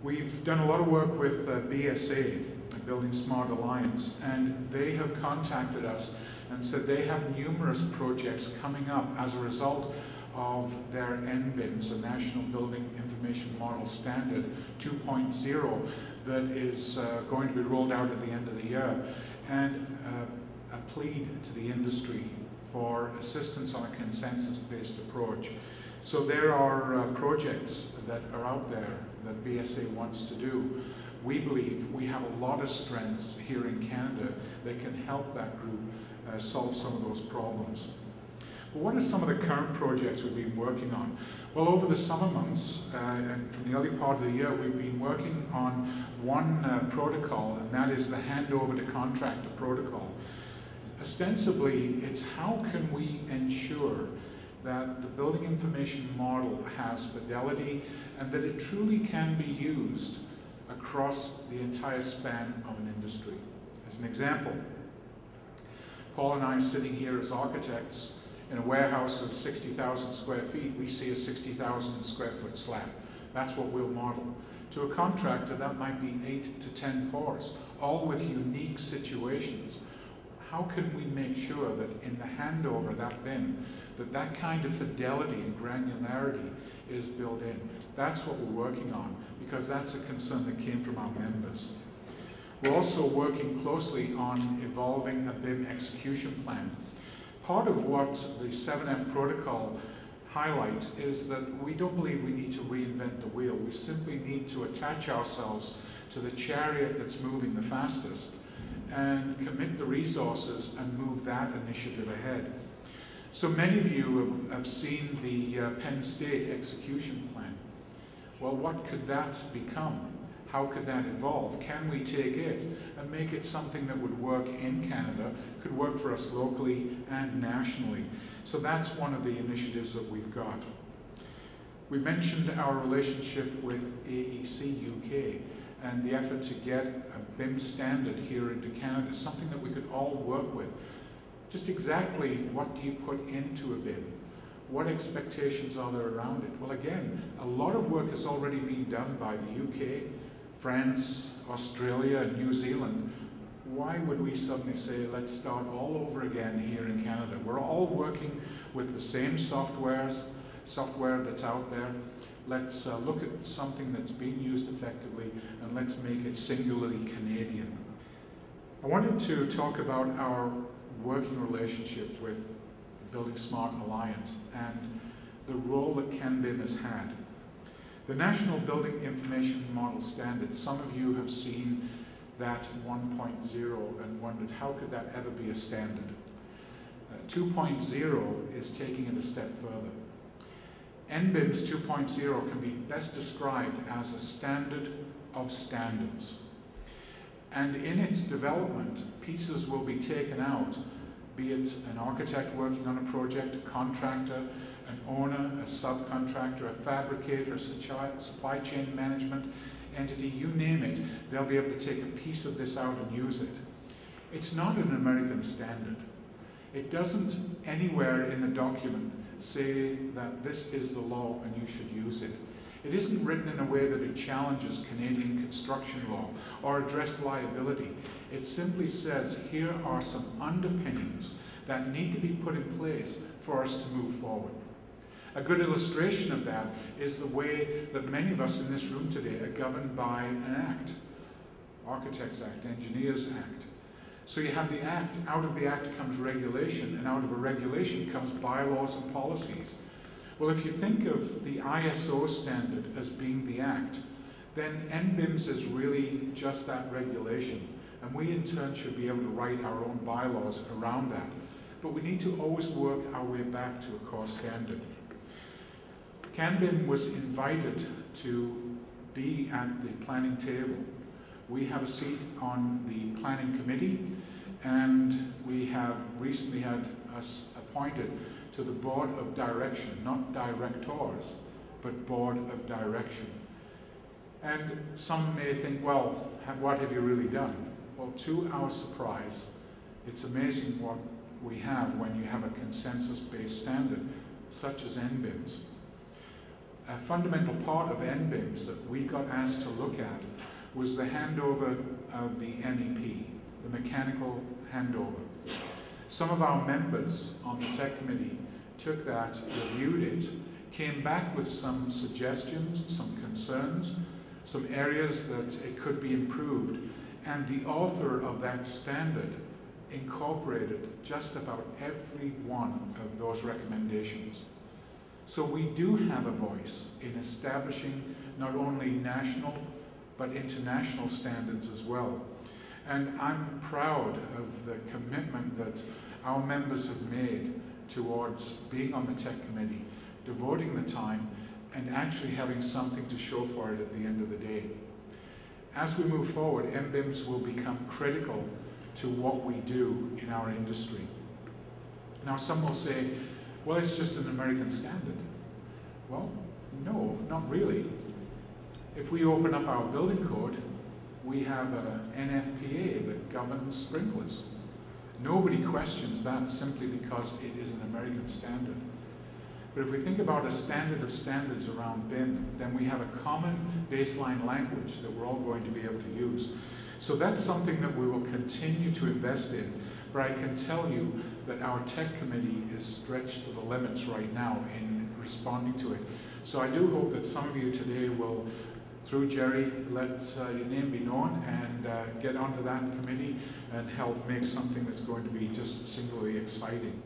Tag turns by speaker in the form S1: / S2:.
S1: We've done a lot of work with BSA, Building Smart Alliance, and they have contacted us and said they have numerous projects coming up as a result of their NBIMS, a National Building Information Model Standard 2.0, that is going to be rolled out at the end of the year, and a plea to the industry for assistance on a consensus-based approach. So there are projects that are out there that BSA wants to do. We believe we have a lot of strengths here in Canada that can help that group solve some of those problems. But what are some of the current projects we've been working on? Well, over the summer months and from the early part of the year, we've been working on one protocol, and that is the Handover to Contractor Protocol. Ostensibly, it's how can we ensure that the building information model has fidelity and that it truly can be used across the entire span of an industry. As an example, Paul and I sitting here as architects in a warehouse of 60,000 square feet, we see a 60,000 square foot slab. That's what we'll model. To a contractor, that might be 8 to 10 pours, all with unique situations. How can we make sure that in the handover, that BIM, that kind of fidelity and granularity is built in? That's what we're working on, because that's a concern that came from our members. We're also working closely on evolving a BIM execution plan. Part of what the 7F protocol highlights is that we don't believe we need to reinvent the wheel. We simply need to attach ourselves to the chariot that's moving the fastest and commit the resources and move that initiative ahead. So many of you have seen the Penn State execution plan. Well, what could that become? How could that evolve? Can we take it and make it something that would work in Canada, could work for us locally and nationally? So that's one of the initiatives that we've got. We mentioned our relationship with AEC UK and the effort to get a BIM standard here into Canada, something that we could all work with. Just exactly what do you put into a BIM? What expectations are there around it? Well, again, a lot of work has already been done by the UK, France, Australia, and New Zealand. Why would we suddenly say, let's start all over again here in Canada? We're all working with the same software that's out there. Let's look at something that's being used effectively, and let's make it singularly Canadian. I wanted to talk about our working relationship with the Building Smart Alliance and the role that CanBIM has had. The National Building Information Model Standard, some of you have seen that 1.0 and wondered how could that ever be a standard. 2.0 is taking it a step further. NBIMS 2.0 can be best described as a standard of standards. And in its development, pieces will be taken out, be it an architect working on a project, a contractor, an owner, a subcontractor, a fabricator, a supply chain management entity, you name it, they'll be able to take a piece of this out and use it. It's not an American standard. It doesn't anywhere in the document say that this is the law and you should use it. It isn't written in a way that it challenges Canadian construction law or address liability. It simply says here are some underpinnings that need to be put in place for us to move forward. A good illustration of that is the way that many of us in this room today are governed by an act. Architects Act, Engineers Act. So you have the act, out of the act comes regulation, and out of a regulation comes bylaws and policies. Well, if you think of the ISO standard as being the act, then NBIMS is really just that regulation. And we in turn should be able to write our own bylaws around that. But we need to always work our way back to a core standard. CanBIM was invited to be at the planning table. We have a seat on the planning committee, and we have recently had us appointed to the board of direction, not directors, but board of direction. And some may think, well, what have you really done? Well, to our surprise, it's amazing what we have when you have a consensus-based standard, such as NBIMS. A fundamental part of NBIMS that we got asked to look at was the handover of the MEP, the mechanical handover. Some of our members on the tech committee took that, reviewed it, came back with some suggestions, some concerns, some areas that it could be improved, and the author of that standard incorporated just about every one of those recommendations. So we do have a voice in establishing not only national but international standards as well. And I'm proud of the commitment that our members have made towards being on the tech committee, devoting the time, and actually having something to show for it at the end of the day. As we move forward, NBIMS will become critical to what we do in our industry. Now, some will say, well, it's just an American standard. Well, no, not really. If we open up our building code, we have an NFPA that governs sprinklers. Nobody questions that simply because it is an American standard. But if we think about a standard of standards around BIM, then we have a common baseline language that we're all going to be able to use. So that's something that we will continue to invest in, but I can tell you that our tech committee is stretched to the limits right now in responding to it. So I do hope that some of you today will, through Jerry, let your name be known and get onto that committee and help make something that's going to be just singularly exciting.